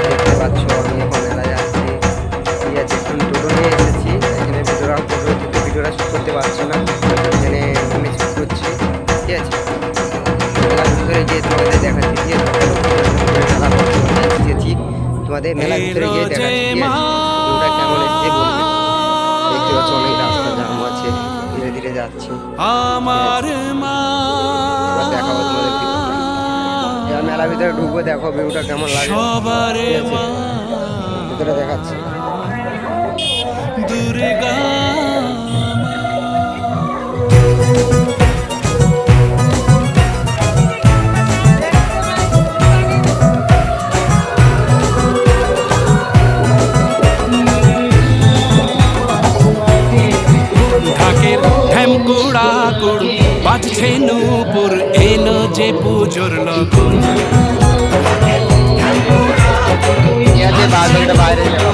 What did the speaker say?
দেখতে পাচ্ছ আমি এখন মেলায় যাচ্ছি। ঠিক আছে, এখন টোটো নিয়ে এসেছি, এখানে ভিডিওটা শ্যুট করতে পারছি না, এখানে আমি শ্যুট করছি। ঠিক আছে, মেলার ভিতরে গিয়ে তোমাদের দেখাচ্ছি। ঠিক আছে, মেলা এসেছি, তোমাদের মেলার ভিতরে গিয়ে দেখাচ্ছি। ঠিক আছে, ভিডিওটা কেমন এসেছে বলবে। দেখতে পাচ্ছ অনেক রাস্তা জাম আছে, ধীরে ধীরে যাচ্ছি। আমার মা এবার দেখাবো তোমাদের ভিডিওটা। এবার মেলার ভিতরে ঢুকবো, দেখো ভিউটা কেমন লাগে। সবারে ঠিক আছে, মা ভিতরে দেখাচ্ছি। দুর্গা ঢাকের ঢ্যামকুড়া কুড়ু বাজছে নূপুর এলো যে পুজোর লগন। ঠিক আছে, বাইরে যাবো।